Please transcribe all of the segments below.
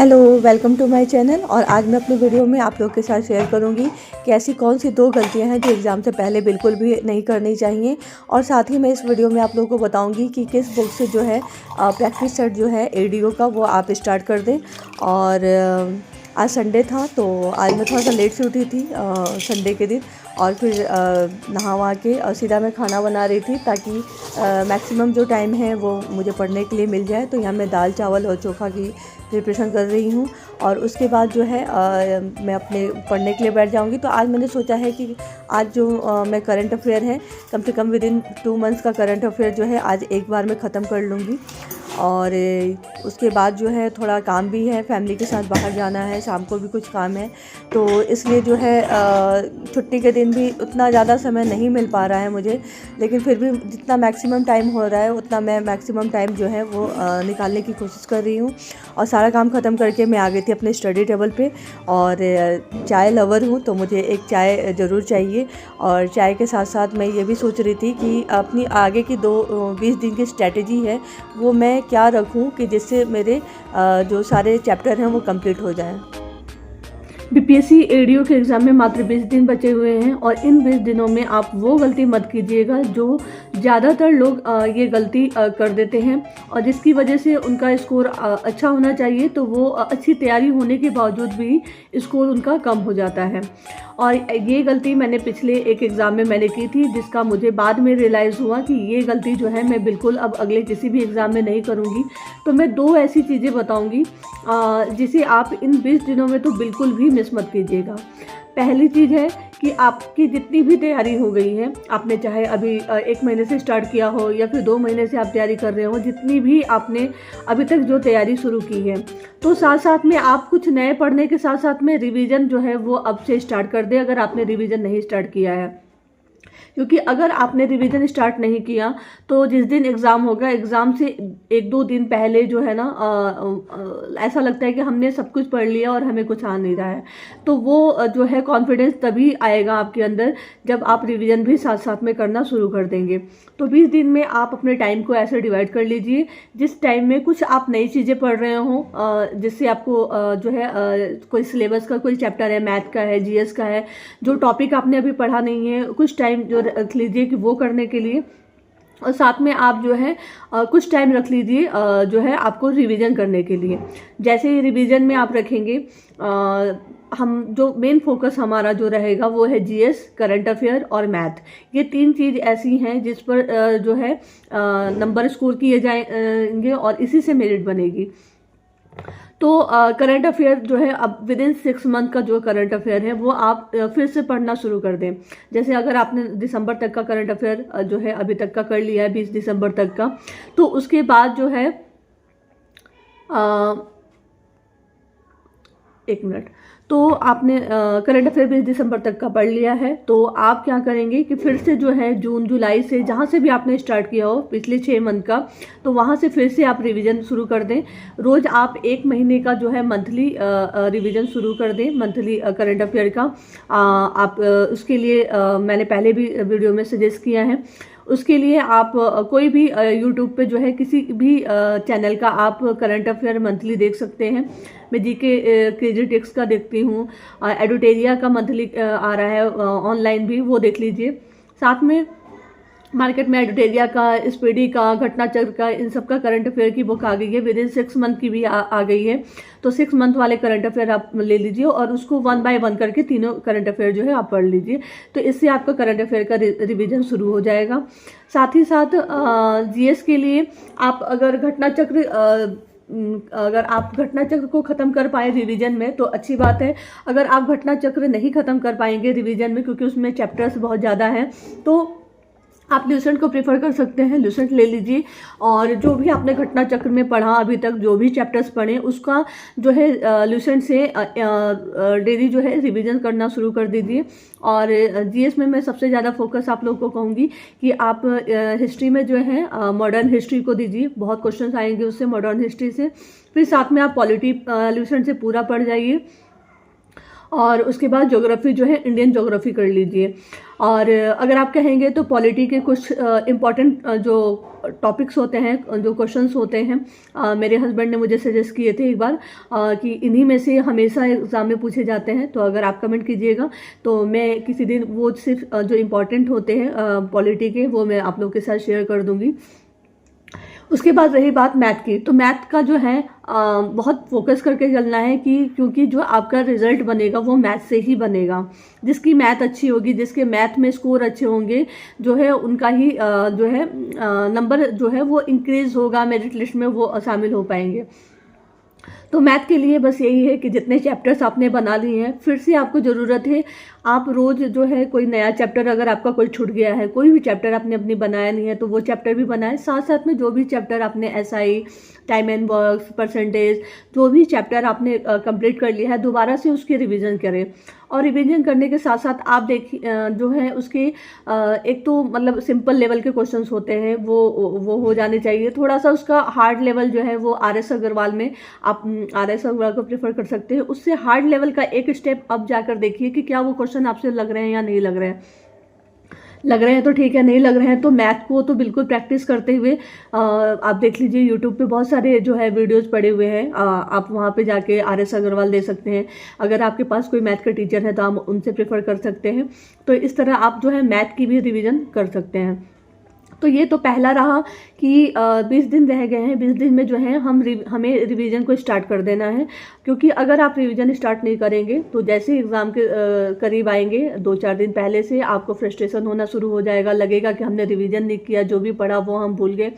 Hello, welcome to my channel. और आज मैं अपनी वीडियो में आप लोग के साथ शेयर करूंगी कि ऐसी कौन सी 2 गलतियां हैं जो एग्ज़ाम से पहले बिल्कुल भी नहीं करनी चाहिए। और साथ ही मैं इस वीडियो में आप लोगों को बताऊंगी कि किस बुक से जो है प्रैक्टिस सेट जो है एडीओ का वो आप स्टार्ट कर दें। और आज संडे था तो आज मैं थोड़ा सा लेट से उठी थी संडे के दिन। और फिर नहा वहा के और सीधा मैं खाना बना रही थी ताकि मैक्सिमम जो टाइम है वो मुझे पढ़ने के लिए मिल जाए। तो यहाँ मैं दाल चावल और चोखा की प्रिपरेशन कर रही हूँ और उसके बाद जो है मैं अपने पढ़ने के लिए बैठ जाऊँगी। तो आज मैंने सोचा है कि आज जो मैं करंट अफेयर है कम से कम विदिन 2 मंथ्स का करंट अफेयर जो है आज एक बार में ख़त्म कर लूँगी। और उसके बाद जो है थोड़ा काम भी है, फैमिली के साथ बाहर जाना है, शाम को भी कुछ काम है। तो इसलिए जो है छुट्टी के दिन भी उतना ज़्यादा समय नहीं मिल पा रहा है मुझे, लेकिन फिर भी जितना मैक्सिमम टाइम हो रहा है उतना मैं मैक्सिमम टाइम जो है वो निकालने की कोशिश कर रही हूँ। और सारा काम ख़त्म करके मैं आ गई थी अपने स्टडी टेबल पे। और चाय लवर हूँ तो मुझे एक चाय ज़रूर चाहिए। और चाय के साथ साथ मैं ये भी सोच रही थी कि अपनी आगे की 20 दिन की स्ट्रैटेजी है वो मैं क्या रखूं कि जिससे मेरे जो सारे चैप्टर हैं वो कंप्लीट हो जाएं। बीपीएससी एडीओ के एग्ज़ाम में मात्र 20 दिन बचे हुए हैं और इन 20 दिनों में आप वो गलती मत कीजिएगा जो ज़्यादातर लोग ये गलती कर देते हैं और जिसकी वजह से उनका स्कोर अच्छा होना चाहिए तो वो अच्छी तैयारी होने के बावजूद भी स्कोर उनका कम हो जाता है। और ये गलती मैंने पिछले एक एग्ज़ाम में मैंने की थी, जिसका मुझे बाद में रियलाइज़ हुआ कि ये गलती जो है मैं बिल्कुल अब अगले किसी भी एग्ज़ाम में नहीं करूँगी। तो मैं 2 ऐसी चीज़ें बताऊँगी जिसे आप इन 20 दिनों में तो बिल्कुल भी मिस मत कीजिएगा। पहली चीज़ है कि आपकी जितनी भी तैयारी हो गई है, आपने चाहे अभी 1 महीने से स्टार्ट किया हो या फिर 2 महीने से आप तैयारी कर रहे हो, जितनी भी आपने अभी तक जो तैयारी शुरू की है, तो साथ साथ में आप कुछ नए पढ़ने के साथ साथ में रिवीजन जो है वो अब से स्टार्ट कर दें अगर आपने रिवीजन नहीं स्टार्ट किया है। क्योंकि अगर आपने रिवीजन स्टार्ट नहीं किया तो जिस दिन एग्ज़ाम होगा, एग्ज़ाम से 1-2 दिन पहले जो है ना ऐसा लगता है कि हमने सब कुछ पढ़ लिया और हमें कुछ आ नहीं रहा है। तो वो जो है कॉन्फिडेंस तभी आएगा आपके अंदर जब आप रिवीजन भी साथ साथ में करना शुरू कर देंगे। तो 20 दिन में आप अपने टाइम को ऐसे डिवाइड कर लीजिए जिस टाइम में कुछ आप नई चीज़ें पढ़ रहे हो, जिससे आपको जो है कोई सिलेबस का कोई चैप्टर है, मैथ का है, जीएस का है, जो टॉपिक आपने अभी पढ़ा नहीं है, कुछ टाइम जो रख लीजिए कि वो करने के लिए। और साथ में आप जो है कुछ टाइम रख लीजिए जो है आपको रिवीजन करने के लिए। जैसे ही रिवीजन में आप रखेंगे, हम जो मेन फोकस हमारा जो रहेगा वो है जीएस, करंट अफेयर और मैथ। ये 3 चीज़ ऐसी हैं जिस पर जो है नंबर स्कोर किए जाएंगे और इसी से मेरिट बनेगी। तो करंट अफेयर जो है अब विदिन 6 मंथ का जो करंट अफेयर है वो आप फिर से पढ़ना शुरू कर दें। जैसे अगर आपने दिसंबर तक का करंट अफेयर जो है अभी तक का कर लिया है, 20 दिसंबर तक का, तो उसके बाद जो है 1 मिनट, तो आपने करंट अफेयर 20 दिसंबर तक का पढ़ लिया है, तो आप क्या करेंगे कि फिर से जो है जून जुलाई से जहाँ से भी आपने स्टार्ट किया हो पिछले 6 मंथ का, तो वहाँ से फिर से आप रिवीजन शुरू कर दें। रोज़ आप 1 महीने का जो है मंथली रिवीजन शुरू कर दें, मंथली करंट अफेयर का। आप उसके लिए मैंने पहले भी वीडियो में सजेस्ट किया है। उसके लिए आप कोई भी यूट्यूब पे जो है किसी भी चैनल का आप करंट अफेयर मंथली देख सकते हैं। मैं जीके क्रेजिटिक्स का देखती हूँ, एडुटेरिया का मंथली आ रहा है ऑनलाइन भी, वो देख लीजिए। साथ में मार्केट में एडुटेरिया का, स्पीडी का, घटना चक्र का, इन सब का करंट अफेयर की बुक आ गई है, विदिन 6 मंथ की भी आ गई है। तो 6 मंथ वाले करंट अफेयर आप ले लीजिए और उसको 1 बाय 1 करके तीनों करंट अफेयर जो है आप पढ़ लीजिए। तो इससे आपका करंट अफेयर का रिवीजन शुरू हो जाएगा। साथ ही साथ जीएस के लिए आप अगर घटना चक्र को ख़त्म कर पाए रिवीजन में तो अच्छी बात है। अगर आप घटना चक्र नहीं ख़त्म कर पाएंगे रिवीजन में, क्योंकि उसमें चैप्टर्स बहुत ज़्यादा हैं, तो आप ल्यूसेंट को प्रेफर कर सकते हैं, ल्यूसेंट ले लीजिए। और जो भी आपने घटना चक्र में पढ़ा अभी तक, जो भी चैप्टर्स पढ़े, उसका जो है ल्यूसेंट से डेली जो है रिवीजन करना शुरू कर दीजिए। और जीएस में मैं सबसे ज़्यादा फोकस आप लोगों को कहूँगी कि आप हिस्ट्री में जो है मॉडर्न हिस्ट्री को दीजिए, बहुत क्वेश्चंस आएंगे उससे मॉडर्न हिस्ट्री से। फिर साथ में आप पॉलिटी ल्यूसेंट से पूरा पढ़ जाइए। और उसके बाद ज्योग्राफी जो है इंडियन ज्योग्राफी कर लीजिए। और अगर आप कहेंगे तो पॉलिटी के कुछ इम्पॉर्टेंट जो टॉपिक्स होते हैं, जो क्वेश्चंस होते हैं, मेरे हस्बैंड ने मुझे सजेस्ट किए थे एक बार कि इन्हीं में से हमेशा एग्ज़ाम में पूछे जाते हैं। तो अगर आप कमेंट कीजिएगा तो मैं किसी दिन वो सिर्फ जो इम्पॉर्टेंट होते हैं पॉलिटी के, वो मैं आप लोगों के साथ शेयर कर दूँगी। उसके बाद रही बात मैथ की, तो मैथ का जो है बहुत फोकस करके चलना है क्योंकि जो आपका रिजल्ट बनेगा वो मैथ से ही बनेगा। जिसकी मैथ अच्छी होगी, जिसके मैथ में स्कोर अच्छे होंगे, जो है उनका ही जो है नंबर जो है वो इंक्रीज होगा, मेरिट लिस्ट में वो शामिल हो पाएंगे। तो मैथ के लिए बस यही है कि जितने चैप्टर्स आपने बना लिए हैं, फिर से आपको ज़रूरत है आप रोज़ जो है कोई नया चैप्टर, अगर आपका कोई छूट गया है, कोई भी चैप्टर आपने अपनी बनाया नहीं है तो वो चैप्टर भी बनाएं। साथ साथ में जो भी चैप्टर आपने SI, time and works, percentage, जो भी चैप्टर आपने कंप्लीट कर लिया है, दोबारा से उसकी रिवीजन करें। और रिवीजन करने के साथ साथ आप देखिए जो है उसके एक तो मतलब सिंपल लेवल के क्वेश्चंस होते हैं वो हो जाने चाहिए। थोड़ा सा उसका हार्ड लेवल जो है वो आर.एस. अग्रवाल में आप आर.एस. अग्रवाल को प्रेफर कर सकते हैं। उससे हार्ड लेवल का एक स्टेप अब जाकर देखिए कि क्या वो क्वेश्चन आपसे लग रहे हैं या नहीं लग रहे हैं। लग रहे हैं तो ठीक है, नहीं लग रहे हैं तो मैथ को तो बिल्कुल प्रैक्टिस करते हुए आप देख लीजिए यूट्यूब पे बहुत सारे जो है वीडियोस पड़े हुए हैं, आप वहाँ पे जाके आर.एस. अग्रवाल दे सकते हैं। अगर आपके पास कोई मैथ का टीचर है तो आप उनसे प्रेफर कर सकते हैं। तो इस तरह आप जो है मैथ की भी रिविज़न कर सकते हैं। तो ये तो पहला रहा कि 20 दिन रह गए हैं। 20 दिन में जो है हमें रिवीजन को स्टार्ट कर देना है, क्योंकि अगर आप रिवीजन स्टार्ट नहीं करेंगे तो जैसे एग्ज़ाम के करीब आएंगे 2-4 दिन पहले से आपको फ्रस्ट्रेशन होना शुरू हो जाएगा, लगेगा कि हमने रिवीजन नहीं किया, जो भी पढ़ा वो हम भूल गए।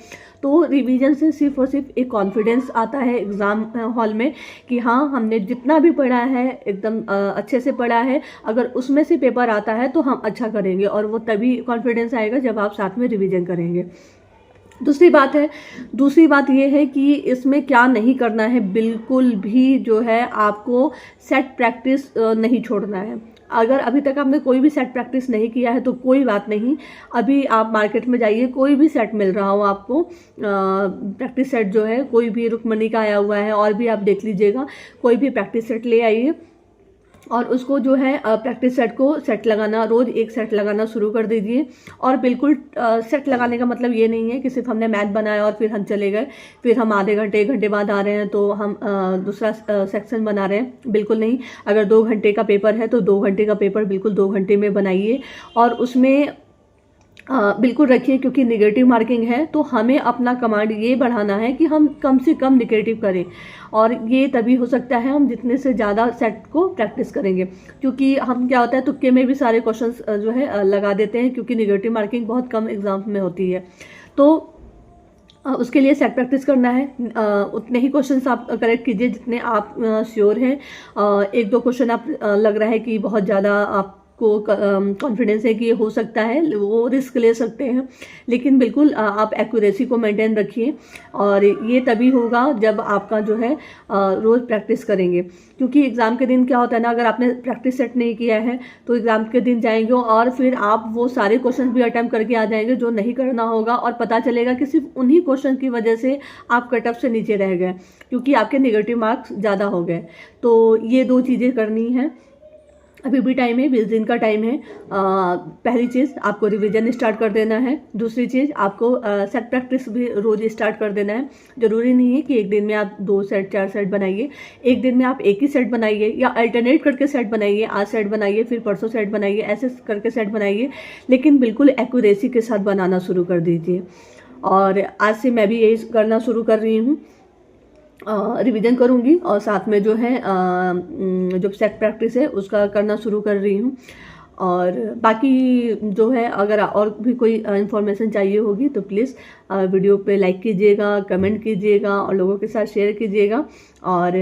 तो रिवीजन से सिर्फ और सिर्फ एक कॉन्फिडेंस आता है एग्ज़ाम हॉल में कि हाँ हमने जितना भी पढ़ा है एकदम अच्छे से पढ़ा है। अगर उसमें से पेपर आता है तो हम अच्छा करेंगे, और वो तभी कॉन्फिडेंस आएगा जब आप साथ में रिवीजन करेंगे। दूसरी बात ये है कि इसमें क्या नहीं करना है, बिल्कुल भी जो है आपको सेट प्रैक्टिस नहीं छोड़ना है। अगर अभी तक आपने कोई भी सेट प्रैक्टिस नहीं किया है तो कोई बात नहीं, अभी आप मार्केट में जाइए, कोई भी सेट मिल रहा हो आपको, प्रैक्टिस सेट जो है कोई भी रुक्मणी का आया हुआ है और भी आप देख लीजिएगा, कोई भी प्रैक्टिस सेट ले आइए और उसको जो है प्रैक्टिस सेट को सेट लगाना, रोज़ एक सेट लगाना शुरू कर दीजिए। और बिल्कुल सेट लगाने का मतलब ये नहीं है कि सिर्फ हमने मैथ बनाया और फिर हम चले गए, फिर हम आधे घंटे 1 घंटे बाद आ रहे हैं तो हम दूसरा सेक्शन बना रहे हैं, बिल्कुल नहीं। अगर 2 घंटे का पेपर है तो 2 घंटे का पेपर बिल्कुल 2 घंटे में बनाइए और उसमें बिल्कुल रखिए, क्योंकि निगेटिव मार्किंग है तो हमें अपना कमांड ये बढ़ाना है कि हम कम से कम निगेटिव करें। और ये तभी हो सकता है हम जितने से ज़्यादा सेट को प्रैक्टिस करेंगे, क्योंकि हम क्या होता है तुक्के में भी सारे क्वेश्चंस जो है लगा देते हैं, क्योंकि निगेटिव मार्किंग बहुत कम एग्जाम में होती है। तो उसके लिए सेट प्रैक्टिस करना है, उतने ही क्वेश्चंस आप करेक्ट कीजिए जितने आप श्योर हैं। 1-2 क्वेश्चन आप लग रहा है कि बहुत ज़्यादा आप को कॉन्फिडेंस है कि ये हो सकता है, वो रिस्क ले सकते हैं, लेकिन बिल्कुल आप एक्यूरेसी को मेंटेन रखिए। और ये तभी होगा जब आपका जो है रोज़ प्रैक्टिस करेंगे, क्योंकि एग्ज़ाम के दिन क्या होता है ना, अगर आपने प्रैक्टिस सेट नहीं किया है तो एग्ज़ाम के दिन जाएंगे और फिर आप वो सारे क्वेश्चन भी अटैम्प्ट करके आ जाएंगे जो नहीं करना होगा, और पता चलेगा कि सिर्फ उन्हीं क्वेश्चन की वजह से आप कट ऑफ से नीचे रह गए, क्योंकि आपके नेगेटिव मार्क्स ज़्यादा हो गए। तो ये 2 चीज़ें करनी हैं, अभी भी टाइम है, 20 दिन का टाइम है। पहली चीज़ आपको रिवीजन स्टार्ट कर देना है। दूसरी चीज़ आपको सेट प्रैक्टिस भी रोज़ स्टार्ट कर देना है। ज़रूरी नहीं है कि एक दिन में आप 2 सेट 4 सेट बनाइए, एक दिन में आप एक ही सेट बनाइए या अल्टरनेट करके सेट बनाइए, आज सेट बनाइए फिर परसों सेट बनाइए, ऐसे करके सेट बनाइए, लेकिन बिल्कुल एक्यूरेसी के साथ बनाना शुरू कर दीजिए। और आज से मैं भी यही करना शुरू कर रही हूँ, रिवीजन करूँगी और साथ में जो है जो सेट प्रैक्टिस है उसका करना शुरू कर रही हूँ। और बाकी जो है अगर और भी कोई इन्फॉर्मेशन चाहिए होगी तो प्लीज़ वीडियो पे लाइक कीजिएगा, कमेंट कीजिएगा और लोगों के साथ शेयर कीजिएगा। और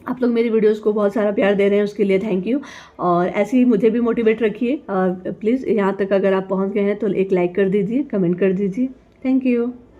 आप लोग मेरी वीडियोस को बहुत सारा प्यार दे रहे हैं, उसके लिए थैंक यू। और ऐसे ही मुझे भी मोटिवेट रखिए। प्लीज़ यहाँ तक अगर आप पहुँच गए हैं तो एक लाइक कर दीजिए, कमेंट कर दीजिए। Thank you.